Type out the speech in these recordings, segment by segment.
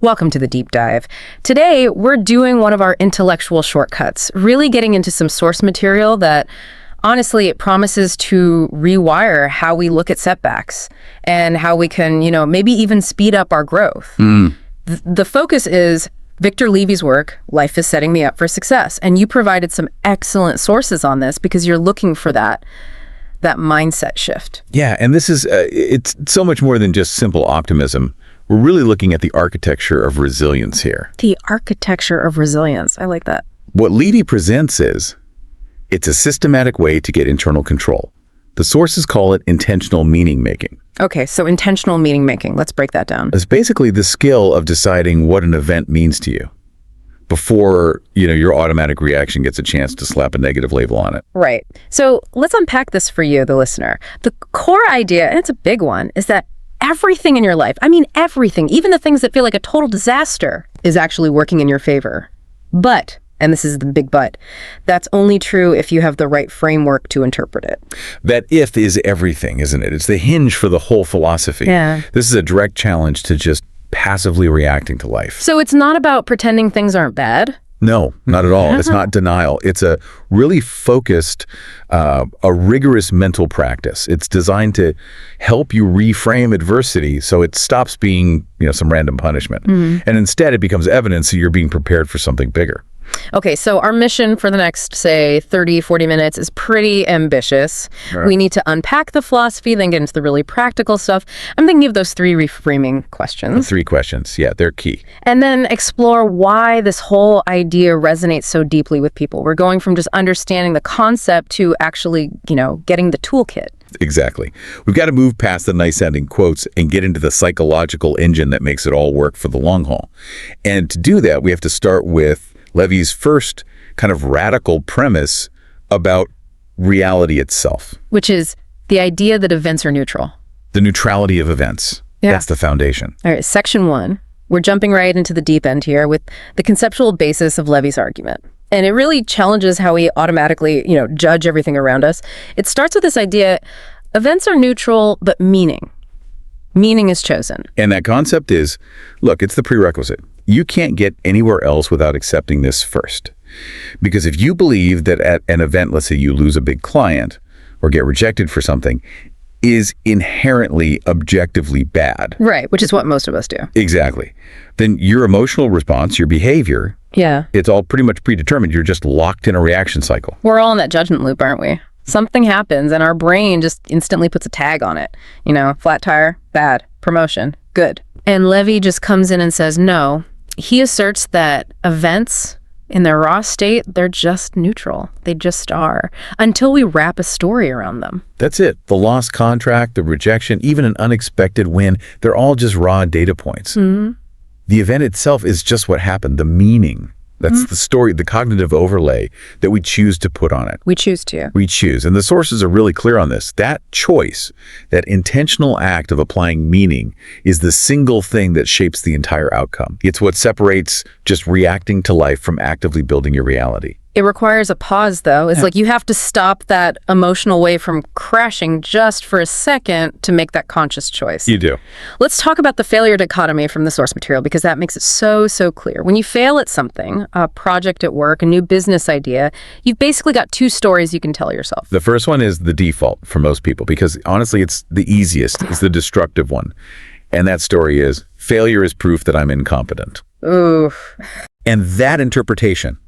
Welcome to the deep dive. Today, we're doing one of our intellectual shortcuts, really getting into some source material that, honestly, it promises to rewire how we look at setbacks and how we can, maybe even speed up our growth. The focus is Victor Levy's work, Life is Setting Me Up for Success. And you provided some excellent sources on this because you're looking for that mindset shift. Yeah, and this is, it's so much more than just simple optimism. We're really looking at the architecture of resilience here. The architecture of resilience. I like that. What Levy presents is, it's a systematic way to get internal control. The sources call it intentional meaning making. Okay, so intentional meaning making. Let's break that down. It's basically the skill of deciding what an event means to you before, your automatic reaction gets a chance to slap a negative label on it. Right. So let's unpack this for you, the listener. The core idea, and it's a big one, is that everything in your life, everything, even the things that feel like a total disaster, is actually working in your favor. But, and this is the big but, that's only true if you have the right framework to interpret it. That if is everything, isn't it? It's the hinge for the whole philosophy. Yeah. This is a direct challenge to just passively reacting to life. So it's not about pretending things aren't bad? No, not at all. It's not denial. It's a really focused, a rigorous mental practice. It's designed to help you reframe adversity so it stops being, some random punishment. And instead it becomes evidence that you're being prepared for something bigger. Okay, so our mission for the next, say, 30, 40 minutes is pretty ambitious. Right. We need to unpack the philosophy, then get into the really practical stuff. I'm thinking of those 3 reframing questions. 3 questions. Yeah, they're key. And then explore why this whole idea resonates so deeply with people. We're going from just understanding the concept to actually, getting the toolkit. Exactly. We've got to move past the nice-sounding quotes and get into the psychological engine that makes it all work for the long haul. And to do that, we have to start with Levy's first kind of radical premise about reality itself. Which is the idea that events are neutral. The neutrality of events. Yeah. That's the foundation. All right, section 1. We're jumping right into the deep end here with the conceptual basis of Levy's argument. And it really challenges how we automatically, judge everything around us. It starts with this idea, events are neutral, but meaning is chosen. And that concept is, look, it's the prerequisite. You can't get anywhere else without accepting this first. Because if you believe that at an event, let's say you lose a big client or get rejected for something, is inherently objectively bad. Right, which is what most of us do. Exactly. Then your emotional response, your behavior, it's all pretty much predetermined. You're just locked in a reaction cycle. We're all in that judgment loop, aren't we? Something happens and our brain just instantly puts a tag on it. Flat tire, bad. Promotion, good. And Levy just comes in and says, no. He asserts that events in their raw state, they're just neutral. They just are, until we wrap a story around them. That's it. The lost contract, the rejection, even an unexpected win, they're all just raw data points. The event itself is just what happened, the meaning. That's the story, the cognitive overlay that we choose to put on it. We choose to. We choose. And the sources are really clear on this. That choice, that intentional act of applying meaning is the single thing that shapes the entire outcome. It's what separates just reacting to life from actively building your reality. It requires a pause, though. It's like you have to stop that emotional wave from crashing just for a second to make that conscious choice. You do. Let's talk about the failure dichotomy from the source material because that makes it so clear. When you fail at something, a project at work, a new business idea, you've basically got 2 stories you can tell yourself. The first one is the default for most people because honestly, it's the easiest. It's the destructive one. And that story is, failure is proof that I'm incompetent. Ooh. And that interpretation,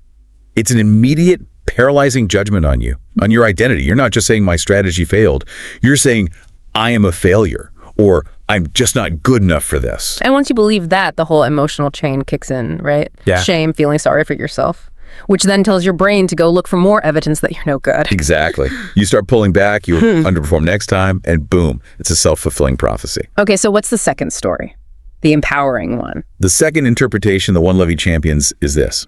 it's an immediate paralyzing judgment on you, on your identity. You're not just saying my strategy failed. You're saying I am a failure or I'm just not good enough for this. And once you believe that, the whole emotional chain kicks in, right? Yeah. Shame, feeling sorry for yourself, which then tells your brain to go look for more evidence that you're no good. Exactly. You start pulling back, you underperform next time, and boom, it's a self-fulfilling prophecy. Okay, so what's the second story? The empowering one. The second interpretation, the one Levy champions, is this.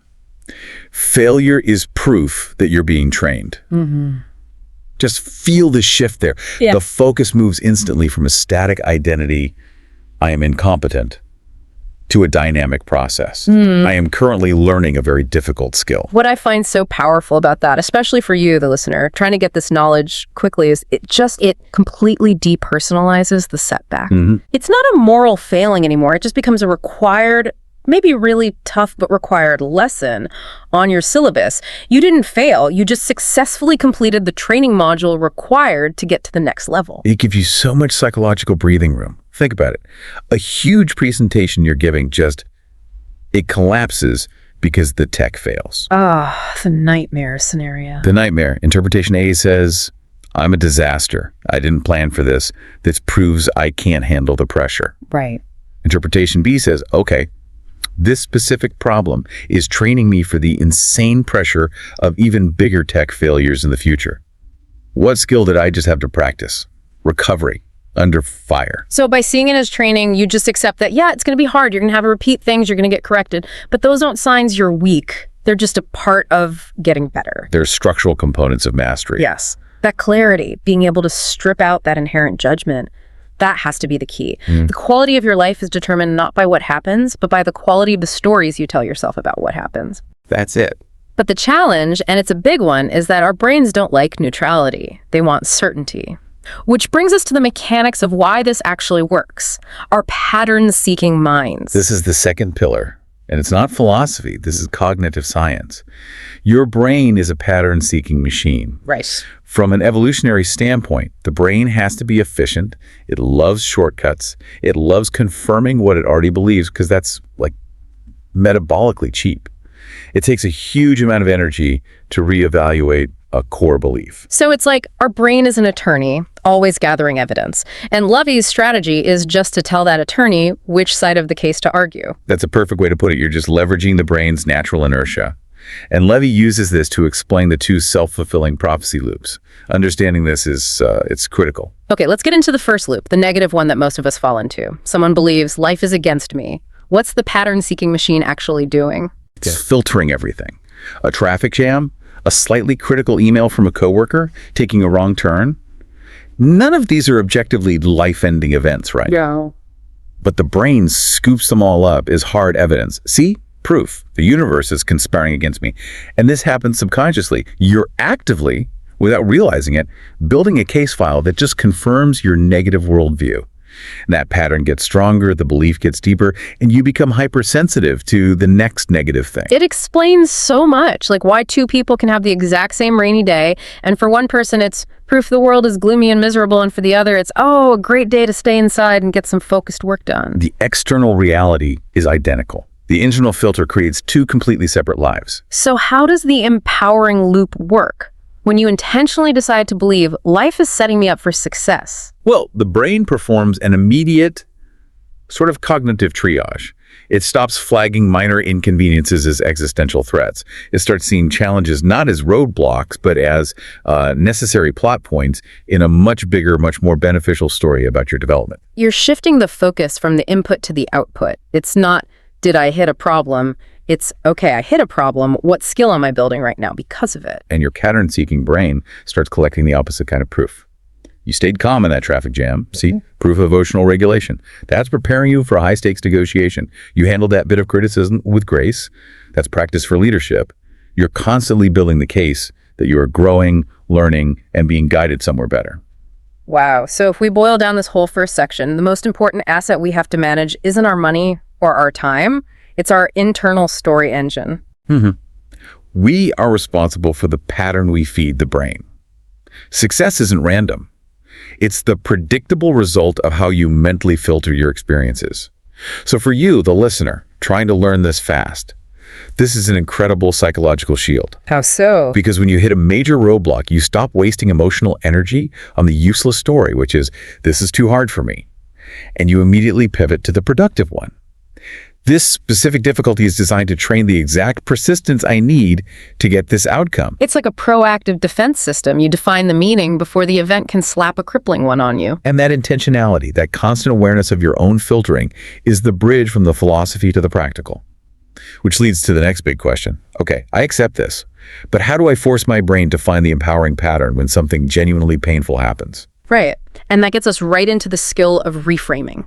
Failure is proof that you're being trained. Just feel the shift there. Yeah. The focus moves instantly from a static identity, I am incompetent, to a dynamic process. I am currently learning a very difficult skill. What I find so powerful about that, especially for you, the listener, trying to get this knowledge quickly, is it completely depersonalizes the setback. It's not a moral failing anymore. It just becomes a required maybe really tough but required lesson on your syllabus. You didn't fail. You just successfully completed the training module required to get to the next level. It gives you so much psychological breathing room. Think about it. A huge presentation you're giving it collapses because the tech fails. The nightmare scenario. The nightmare. Interpretation A says, I'm a disaster. I didn't plan for this. This proves I can't handle the pressure. Right. Interpretation B says, okay, this specific problem is training me for the insane pressure of even bigger tech failures in the future. What skill did I just have to practice? Recovery under fire. So by seeing it as training, you just accept that, yeah, it's going to be hard. You're going to have to repeat things. You're going to get corrected. But those aren't signs you're weak. They're just a part of getting better. They're structural components of mastery. Yes. That clarity, being able to strip out that inherent judgment, that has to be the key. The quality of your life is determined not by what happens, but by the quality of the stories you tell yourself about what happens. That's it. But the challenge, and it's a big one, is that our brains don't like neutrality. They want certainty. Which brings us to the mechanics of why this actually works. Our pattern-seeking minds. This is the second pillar. And it's not philosophy. This is cognitive science. Your brain is a pattern-seeking machine. Right. From an evolutionary standpoint, the brain has to be efficient. It loves shortcuts. It loves confirming what it already believes because that's like metabolically cheap. It takes a huge amount of energy to reevaluate a core belief. So it's like our brain is an attorney, always gathering evidence. And Levy's strategy is just to tell that attorney which side of the case to argue. That's a perfect way to put it. You're just leveraging the brain's natural inertia. And Levy uses this to explain the two self-fulfilling prophecy loops. Understanding this is it's critical. Okay, let's get into the first loop, the negative one that most of us fall into. Someone believes life is against me. What's the pattern-seeking machine actually doing? It's filtering everything. A traffic jam, a slightly critical email from a coworker, taking a wrong turn. None of these are objectively life-ending events, right? Yeah. But the brain scoops them all up as hard evidence. See? Proof. The universe is conspiring against me. And this happens subconsciously. You're actively, without realizing it, building a case file that just confirms your negative worldview. And that pattern gets stronger, the belief gets deeper, and you become hypersensitive to the next negative thing. It explains so much, like why two people can have the exact same rainy day, and for one person it's proof the world is gloomy and miserable, and for the other it's, oh, a great day to stay inside and get some focused work done. The external reality is identical. The internal filter creates two completely separate lives. So how does the empowering loop work? When you intentionally decide to believe life is setting me up for success. Well, the brain performs an immediate sort of cognitive triage. It stops flagging minor inconveniences as existential threats. It starts seeing challenges not as roadblocks, but as necessary plot points in a much bigger, much more beneficial story about your development. You're shifting the focus from the input to the output. It's not, did I hit a problem? It's, okay, I hit a problem. What skill am I building right now because of it? And your pattern-seeking brain starts collecting the opposite kind of proof. You stayed calm in that traffic jam. See? Proof of emotional regulation. That's preparing you for a high-stakes negotiation. You handled that bit of criticism with grace. That's practice for leadership. You're constantly building the case that you are growing, learning, and being guided somewhere better. Wow. So if we boil down this whole first section, the most important asset we have to manage isn't our money or our time. It's our internal story engine. We are responsible for the pattern we feed the brain. Success isn't random. It's the predictable result of how you mentally filter your experiences. So for you, the listener, trying to learn this fast, this is an incredible psychological shield. How so? Because when you hit a major roadblock, you stop wasting emotional energy on the useless story, which is, this is too hard for me. And you immediately pivot to the productive one. This specific difficulty is designed to train the exact persistence I need to get this outcome. It's like a proactive defense system. You define the meaning before the event can slap a crippling one on you. And that intentionality, that constant awareness of your own filtering, is the bridge from the philosophy to the practical. Which leads to the next big question. Okay, I accept this, but how do I force my brain to find the empowering pattern when something genuinely painful happens? Right. And that gets us right into the skill of reframing.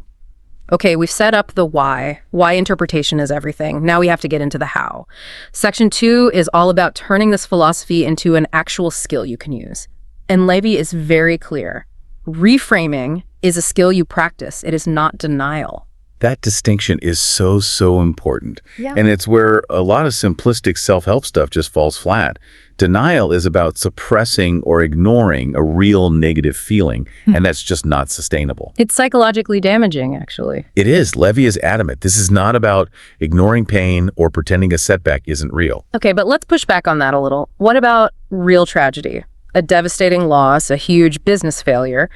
Okay, we've set up the why. Why interpretation is everything. Now we have to get into the how. Section 2 is all about turning this philosophy into an actual skill you can use. And Levy is very clear. Reframing is a skill you practice. It is not denial. That distinction is so important. Yeah. And it's where a lot of simplistic self-help stuff just falls flat. Denial is about suppressing or ignoring a real negative feeling, and that's just not sustainable. It's psychologically damaging, actually. It is. Levy is adamant. This is not about ignoring pain or pretending a setback isn't real. Okay, but let's push back on that a little. What about real tragedy? A devastating loss, a huge business failure.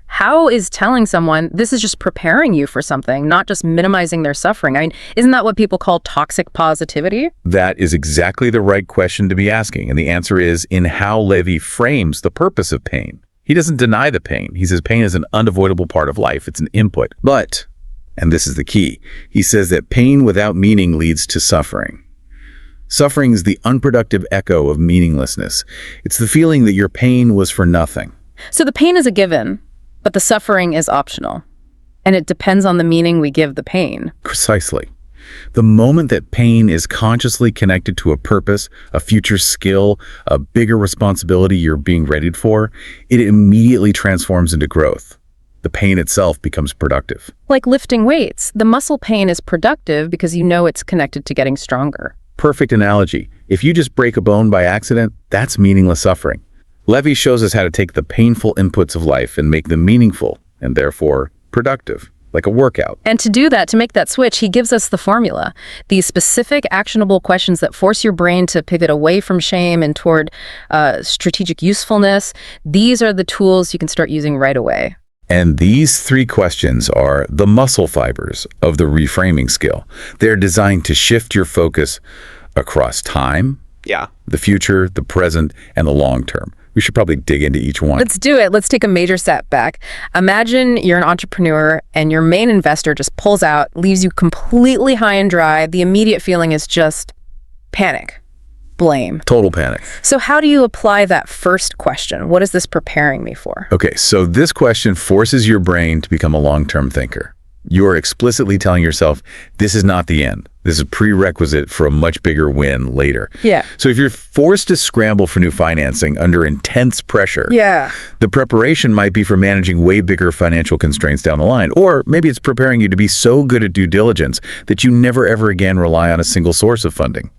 How is telling someone this is just preparing you for something, not just minimizing their suffering? I mean, isn't that what people call toxic positivity? That is exactly the right question to be asking, and the answer is in how Levy frames the purpose of pain. He doesn't deny the pain. He says pain is an unavoidable part of life. It's an input. But, and this is the key, he says that pain without meaning leads to suffering. Suffering is the unproductive echo of meaninglessness. It's the feeling that your pain was for nothing. So the pain is a given, but the suffering is optional. And it depends on the meaning we give the pain. Precisely. The moment that pain is consciously connected to a purpose, a future skill, a bigger responsibility you're being readied for, it immediately transforms into growth. The pain itself becomes productive. Like lifting weights, the muscle pain is productive because you know it's connected to getting stronger. Perfect analogy. If you just break a bone by accident, that's meaningless suffering. Levy shows us how to take the painful inputs of life and make them meaningful, and therefore productive, like a workout. And to do that, to make that switch, he gives us the formula. These specific, actionable questions that force your brain to pivot away from shame and toward strategic usefulness. These are the tools you can start using right away. And these 3 questions are the muscle fibers of the reframing skill. They're designed to shift your focus across time, the future, the present, and the long term. We should probably dig into each one. Let's do it. Let's take a major setback. Imagine you're an entrepreneur and your main investor just pulls out, leaves you completely high and dry. The immediate feeling is just panic, blame. Total panic. So how do you apply that first question? What is this preparing me for? Okay, so this question forces your brain to become a long-term thinker. You are explicitly telling yourself, this is not the end. This is a prerequisite for a much bigger win later. Yeah. So if you're forced to scramble for new financing under intense pressure, the preparation might be for managing way bigger financial constraints down the line. Or maybe it's preparing you to be so good at due diligence that you never ever again rely on a single source of funding.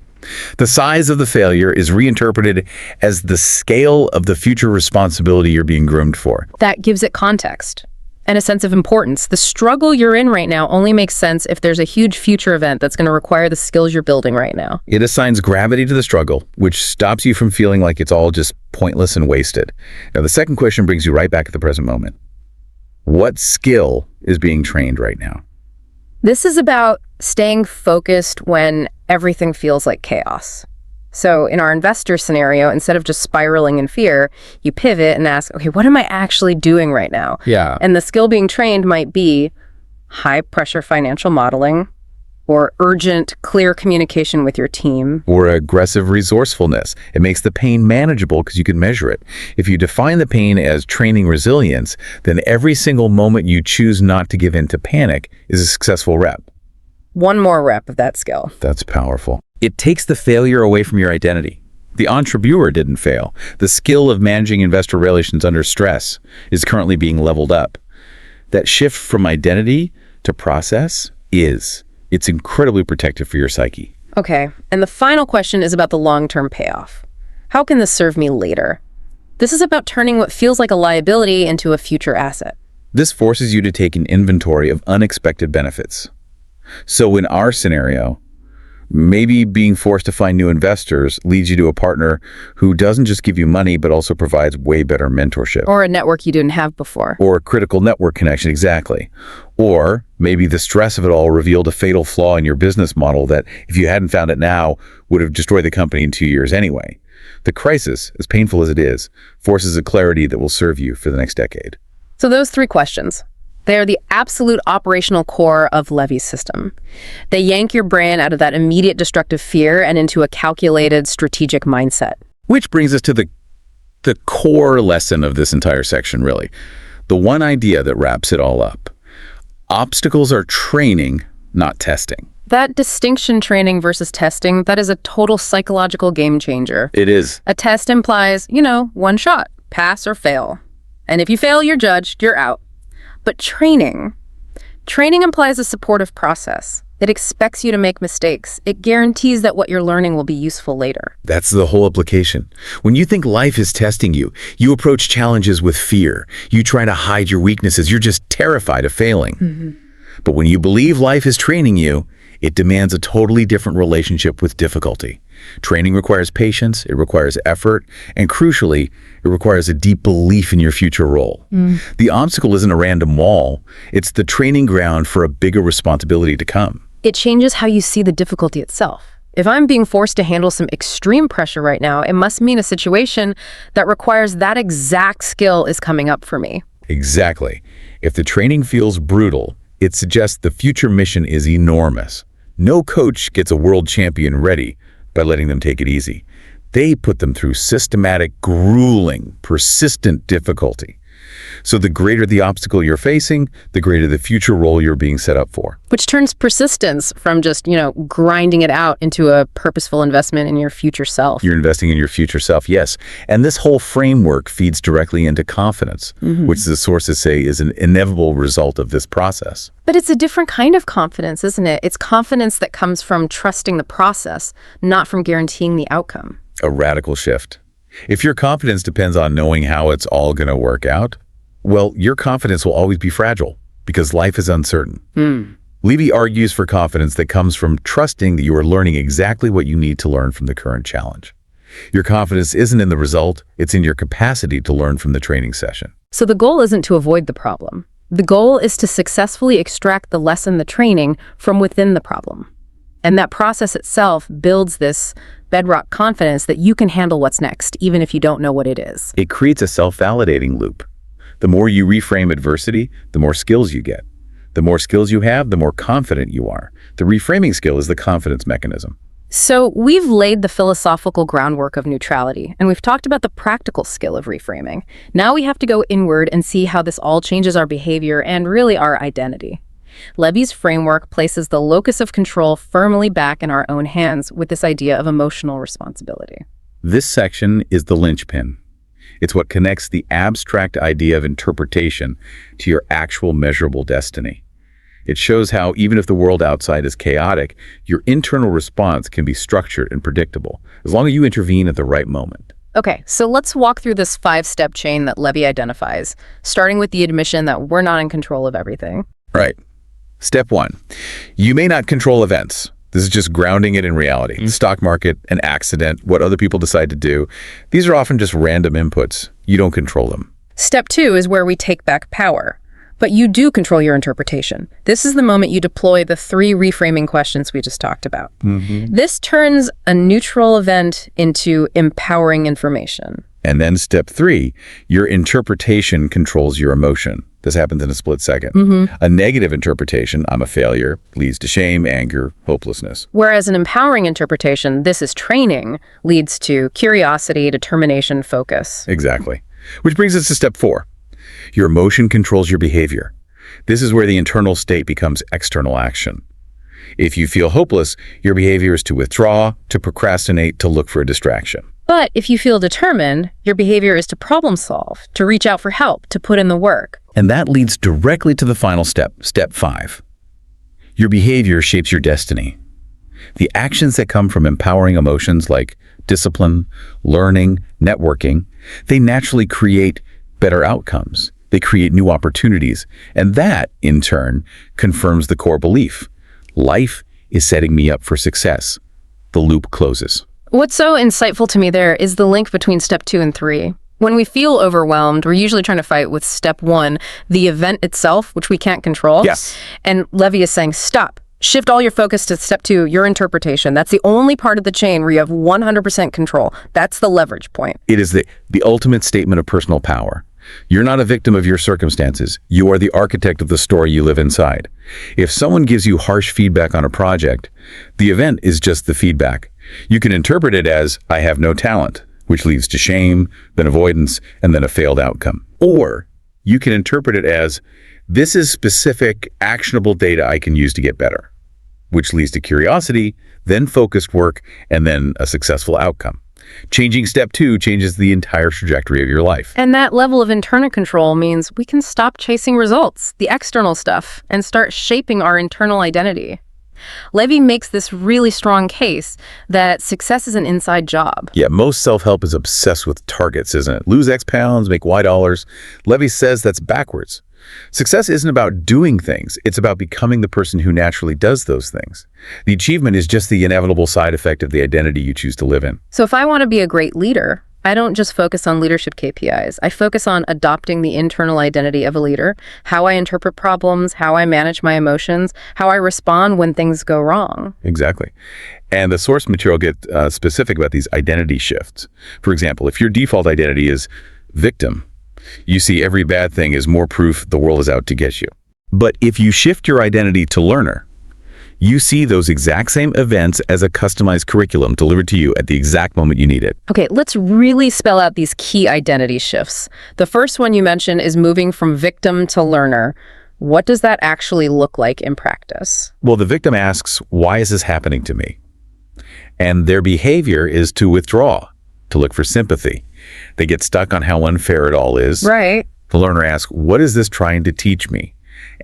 The size of the failure is reinterpreted as the scale of the future responsibility you're being groomed for. That gives it context and a sense of importance. The struggle you're in right now only makes sense if there's a huge future event that's going to require the skills you're building right now. It assigns gravity to the struggle, which stops you from feeling like it's all just pointless and wasted. Now, the second question brings you right back at the present moment. What skill is being trained right now? This is about staying focused when everything feels like chaos. So in our investor scenario, instead of just spiraling in fear, you pivot and ask, okay, what am I actually doing right now? Yeah. And the skill being trained might be high pressure financial modeling, or urgent, clear communication with your team. Or aggressive resourcefulness. It makes the pain manageable because you can measure it. If you define the pain as training resilience, then every single moment you choose not to give in to panic is a successful rep. One more rep of that skill. That's powerful. It takes the failure away from your identity. The entrepreneur didn't fail. The skill of managing investor relations under stress is currently being leveled up. That shift from identity to process it's incredibly protective for your psyche. Okay, and the final question is about the long-term payoff. How can this serve me later? This is about turning what feels like a liability into a future asset. This forces you to take an inventory of unexpected benefits. So in our scenario, maybe being forced to find new investors leads you to a partner who doesn't just give you money, but also provides way better mentorship. Or a network you didn't have before. Or a critical network connection, exactly. Or maybe the stress of it all revealed a fatal flaw in your business model that, if you hadn't found it now, would have destroyed the company in 2 years anyway. The crisis, as painful as it is, forces a clarity that will serve you for the next decade. So those 3 questions. They are the absolute operational core of Levy's system. They yank your brain out of that immediate destructive fear and into a calculated, strategic mindset. Which brings us to the core lesson of this entire section, really. The one idea that wraps it all up. Obstacles are training, not testing. That distinction, training versus testing, that is a total psychological game changer. It is. A test implies, one shot, pass or fail. And if you fail, you're judged, you're out. But training Training implies a supportive process. It expects you to make mistakes. It guarantees that what you're learning will be useful later. That's the whole application. When you think life is testing you, you approach challenges with fear. You try to hide your weaknesses. You're just terrified of failing. But when you believe life is training you, it demands a totally different relationship with difficulty. Training requires patience, it requires effort, and crucially, it requires a deep belief in your future role. The obstacle isn't a random wall, it's the training ground for a bigger responsibility to come. It changes how you see the difficulty itself. If I'm being forced to handle some extreme pressure right now, it must mean a situation that requires that exact skill is coming up for me. Exactly. If the training feels brutal, it suggests the future mission is enormous. No coach gets a world champion ready by letting them take it easy. They put them through systematic, grueling, persistent difficulty. So the greater the obstacle you're facing, the greater the future role you're being set up for. Which turns persistence from just, grinding it out into a purposeful investment in your future self. You're investing in your future self, yes. And this whole framework feeds directly into confidence, which the sources say is an inevitable result of this process. But it's a different kind of confidence, isn't it? It's confidence that comes from trusting the process, not from guaranteeing the outcome. A radical shift. If your confidence depends on knowing how it's all going to work out, well, your confidence will always be fragile because life is uncertain. Levy argues for confidence that comes from trusting that you are learning exactly what you need to learn from the current challenge. Your confidence isn't in the result, it's in your capacity to learn from the training session. So the goal isn't to avoid the problem. The goal is to successfully extract the lesson, the training, from within the problem. And that process itself builds this bedrock confidence that you can handle what's next, even if you don't know what it is. It creates a self-validating loop. The more you reframe adversity, the more skills you get. The more skills you have, the more confident you are. The reframing skill is the confidence mechanism. So we've laid the philosophical groundwork of neutrality, and we've talked about the practical skill of reframing. Now we have to go inward and see how this all changes our behavior and really our identity. Levy's framework places the locus of control firmly back in our own hands with this idea of emotional responsibility. This section is the linchpin. It's what connects the abstract idea of interpretation to your actual measurable destiny. It shows how even if the world outside is chaotic, your internal response can be structured and predictable, as long as you intervene at the right moment. Okay, so let's walk through this 5-step chain that Levy identifies, starting with the admission that we're not in control of everything. Right. Step 1. You may not control events. This is just grounding it in reality. The stock market, an accident, what other people decide to do. These are often just random inputs. You don't control them. Step 2 is where we take back power. But you do control your interpretation. This is the moment you deploy the 3 reframing questions we just talked about. This turns a neutral event into empowering information. And then step 3, your interpretation controls your emotion. This happens in a split second. A negative interpretation, I'm a failure, leads to shame, anger, hopelessness. Whereas an empowering interpretation, this is training, leads to curiosity, determination, focus. Exactly. Which brings us to step 4. Your emotion controls your behavior. This is where the internal state becomes external action. If you feel hopeless, your behavior is to withdraw, to procrastinate, to look for a distraction. But if you feel determined, your behavior is to problem solve, to reach out for help, to put in the work. And that leads directly to the final step, step 5. Your behavior shapes your destiny. The actions that come from empowering emotions like discipline, learning, networking, they naturally create better outcomes. They create new opportunities. And that, in turn, confirms the core belief. Life is setting me up for success. The loop closes. What's so insightful to me there is the link between step 2 and 3. When we feel overwhelmed, we're usually trying to fight with step 1, the event itself, which we can't control. Yes. And Levy is saying, stop. Shift all your focus to step 2, your interpretation. That's the only part of the chain where you have 100% control. That's the leverage point. It is the ultimate statement of personal power. You're not a victim of your circumstances. You are the architect of the story you live inside. If someone gives you harsh feedback on a project, the event is just the feedback. You can interpret it as, I have no talent, which leads to shame, then avoidance, and then a failed outcome. Or you can interpret it as, this is specific, actionable data I can use to get better, which leads to curiosity, then focused work, and then a successful outcome. Changing step 2 changes the entire trajectory of your life. And that level of internal control means we can stop chasing results, the external stuff, and start shaping our internal identity. Levy makes this really strong case that success is an inside job. Yeah, most self-help is obsessed with targets, isn't it? Lose X pounds, make Y dollars. Levy says that's backwards. Success isn't about doing things. It's about becoming the person who naturally does those things. The achievement is just the inevitable side effect of the identity you choose to live in. So if I want to be a great leader, I don't just focus on leadership KPIs. I focus on adopting the internal identity of a leader, how I interpret problems, how I manage my emotions, how I respond when things go wrong. Exactly. And the source material gets specific about these identity shifts. For example, if your default identity is victim, you see every bad thing as more proof the world is out to get you. But if you shift your identity to learner, you see those exact same events as a customized curriculum delivered to you at the exact moment you need it. Okay, let's really spell out these key identity shifts. The first one you mentioned is moving from victim to learner. What does that actually look like in practice? Well, the victim asks, why is this happening to me? And their behavior is to withdraw, to look for sympathy. They get stuck on how unfair it all is. Right. The learner asks, what is this trying to teach me?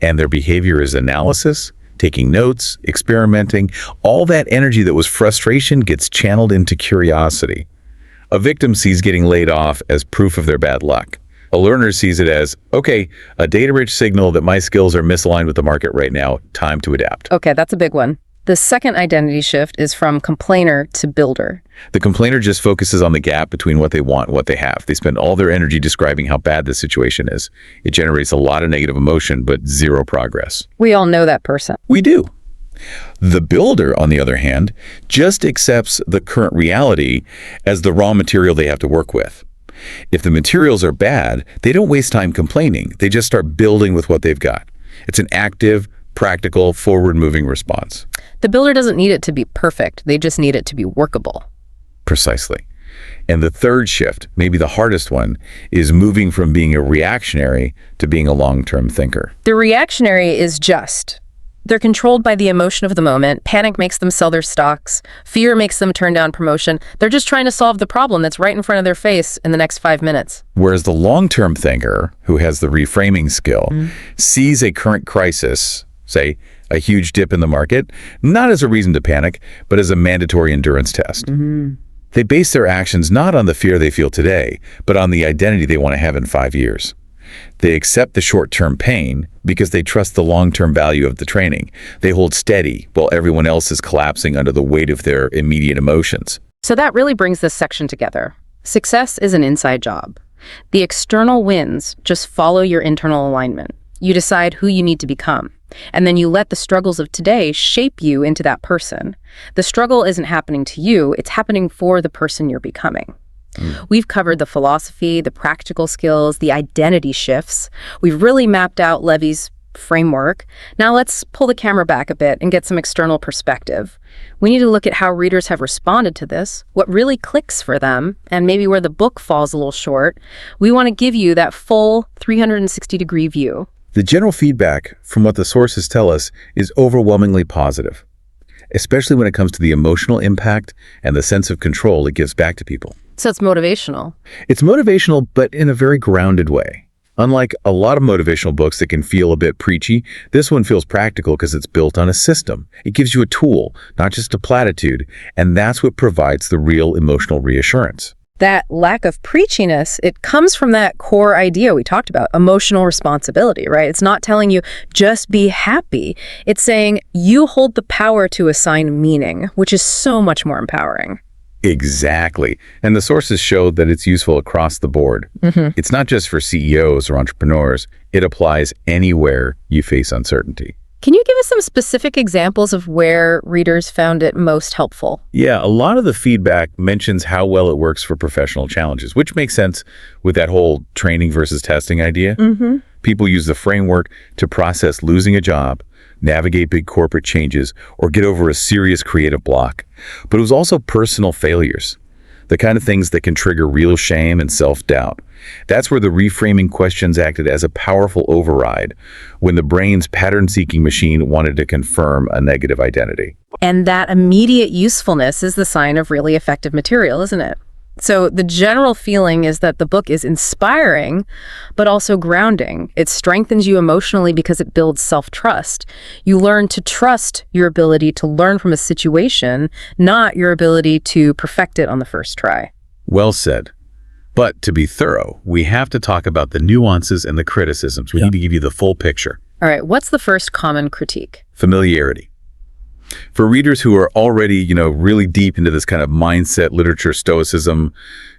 And their behavior is analysis, taking notes, experimenting. All that energy that was frustration gets channeled into curiosity. A victim sees getting laid off as proof of their bad luck. A learner sees it as, okay, a data-rich signal that my skills are misaligned with the market right now, time to adapt. Okay, that's a big one. The second identity shift is from complainer to builder. The complainer just focuses on the gap between what they want and what they have. They spend all their energy describing how bad the situation is. It generates a lot of negative emotion, but zero progress. We all know that person. We do. The builder, on the other hand, just accepts the current reality as the raw material they have to work with. If the materials are bad, they don't waste time complaining. They just start building with what they've got. It's an active, practical, forward-moving response. The builder doesn't need it to be perfect. They just need it to be workable. Precisely. And the third shift, maybe the hardest one, is moving from being a reactionary to being a long-term thinker. The reactionary is just. They're controlled by the emotion of the moment. Panic makes them sell their stocks. Fear makes them turn down promotion. They're just trying to solve the problem that's right in front of their face in the next 5 minutes. Whereas the long-term thinker, who has the reframing skill, sees a current crisis, say, a huge dip in the market, not as a reason to panic, but as a mandatory endurance test. They base their actions not on the fear they feel today, but on the identity they want to have in 5 years. They accept the short-term pain because they trust the long-term value of the training. They hold steady while everyone else is collapsing under the weight of their immediate emotions. So that really brings this section together. Success is an inside job. The external wins just follow your internal alignment. You decide who you need to become. And then you let the struggles of today shape you into that person. The struggle isn't happening to you, it's happening for the person you're becoming. We've covered the philosophy, the practical skills, the identity shifts. We've really mapped out Levy's framework. Now let's pull the camera back a bit and get some external perspective. We need to look at how readers have responded to this, what really clicks for them, and maybe where the book falls a little short. We want to give you that full 360-degree view. The general feedback from what the sources tell us is overwhelmingly positive, especially when it comes to the emotional impact and the sense of control it gives back to people. So it's motivational. It's motivational, but in a very grounded way. Unlike a lot of motivational books that can feel a bit preachy, this one feels practical because it's built on a system. It gives you a tool, not just a platitude, and that's what provides the real emotional reassurance. That lack of preachiness, it comes from that core idea we talked about, emotional responsibility, right? It's not telling you, just be happy. It's saying you hold the power to assign meaning, which is so much more empowering. Exactly. And the sources show that it's useful across the board. It's not just for CEOs or entrepreneurs. It applies anywhere you face uncertainty. Can you give us some specific examples of where readers found it most helpful? Yeah, a lot of the feedback mentions how well it works for professional challenges, which makes sense with that whole training versus testing idea. People use the framework to process losing a job, navigate big corporate changes, or get over a serious creative block. But it was also personal failures, the kind of things that can trigger real shame and self-doubt. That's where the reframing questions acted as a powerful override when the brain's pattern-seeking machine wanted to confirm a negative identity. And that immediate usefulness is the sign of really effective material, isn't it? So the general feeling is that the book is inspiring, but also grounding. It strengthens you emotionally because it builds self-trust. You learn to trust your ability to learn from a situation, not your ability to perfect it on the first try. Well said. But to be thorough, we have to talk about the nuances and the criticisms. We need to give you the full picture. All right, what's the first common critique? Familiarity. For readers who are already, really deep into this kind of mindset, literature, stoicism,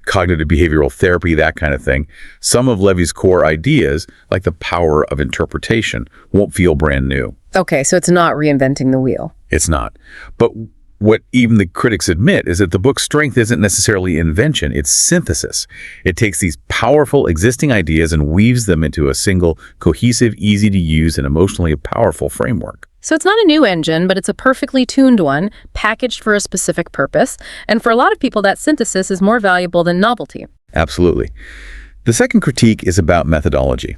cognitive behavioral therapy, that kind of thing, some of Levy's core ideas, like the power of interpretation, won't feel brand new. Okay, so it's not reinventing the wheel. It's not. But what even the critics admit is that the book's strength isn't necessarily invention, it's synthesis. It takes these powerful existing ideas and weaves them into a single, cohesive, easy-to-use, and emotionally powerful framework. So it's not a new engine, but it's a perfectly tuned one, packaged for a specific purpose. And for a lot of people, that synthesis is more valuable than novelty. Absolutely. The second critique is about methodology.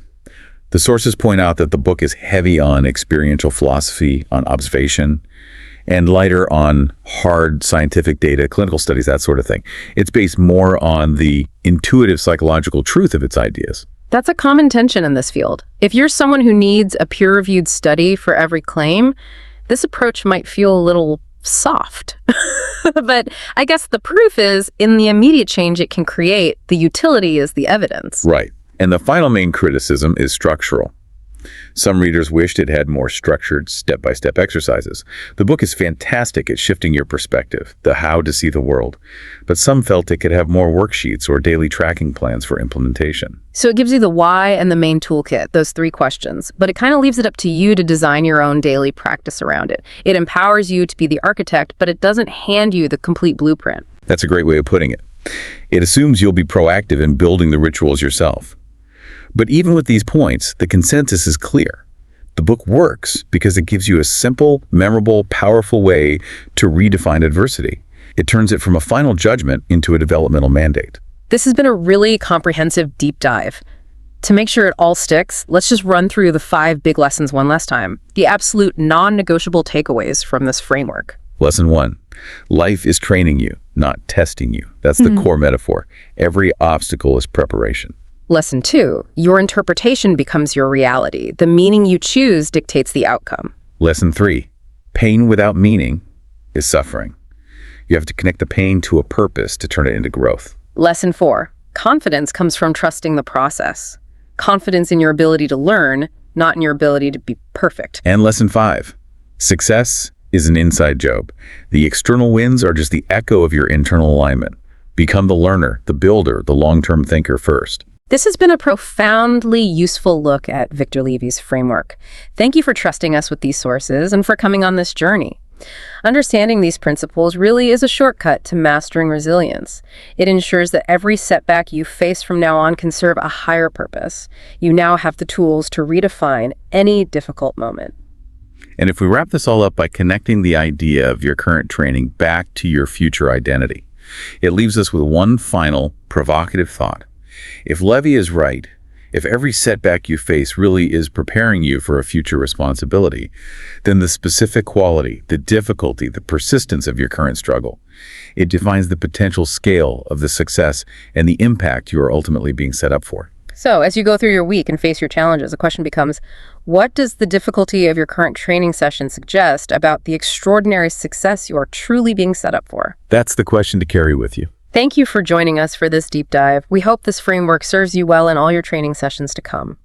The sources point out that the book is heavy on experiential philosophy, on observation, and lighter on hard scientific data, clinical studies, that sort of thing. It's based more on the intuitive psychological truth of its ideas. That's a common tension in this field. If you're someone who needs a peer-reviewed study for every claim, this approach might feel a little soft. But I guess the proof is in the immediate change it can create, the utility is the evidence. Right. And the final main criticism is structural. Some readers wished it had more structured step-by-step exercises. The book is fantastic at shifting your perspective, the how to see the world, but some felt it could have more worksheets or daily tracking plans for implementation. So it gives you the why and the main toolkit, those 3 questions, but it kind of leaves it up to you to design your own daily practice around it. It empowers you to be the architect, but it doesn't hand you the complete blueprint. That's a great way of putting it. It assumes you'll be proactive in building the rituals yourself. But even with these points, the consensus is clear. The book works because it gives you a simple, memorable, powerful way to redefine adversity. It turns it from a final judgment into a developmental mandate. This has been a really comprehensive deep dive. To make sure it all sticks, let's just run through the 5 big lessons one last time. The absolute non-negotiable takeaways from this framework. Lesson 1. Life is training you, not testing you. That's the core metaphor. Every obstacle is preparation. Lesson 2, your interpretation becomes your reality. The meaning you choose dictates the outcome. Lesson 3, pain without meaning is suffering. You have to connect the pain to a purpose to turn it into growth. Lesson 4, confidence comes from trusting the process. Confidence in your ability to learn, not in your ability to be perfect. And lesson 5, success is an inside job. The external wins are just the echo of your internal alignment. Become the learner, the builder, the long-term thinker first. This has been a profoundly useful look at Victor Levy's framework. Thank you for trusting us with these sources and for coming on this journey. Understanding these principles really is a shortcut to mastering resilience. It ensures that every setback you face from now on can serve a higher purpose. You now have the tools to redefine any difficult moment. And if we wrap this all up by connecting the idea of your current training back to your future identity, it leaves us with one final provocative thought. If Levy is right, if every setback you face really is preparing you for a future responsibility, then the specific quality, the difficulty, the persistence of your current struggle, it defines the potential scale of the success and the impact you are ultimately being set up for. So, as you go through your week and face your challenges, the question becomes, what does the difficulty of your current training session suggest about the extraordinary success you are truly being set up for? That's the question to carry with you. Thank you for joining us for this deep dive. We hope this framework serves you well in all your training sessions to come.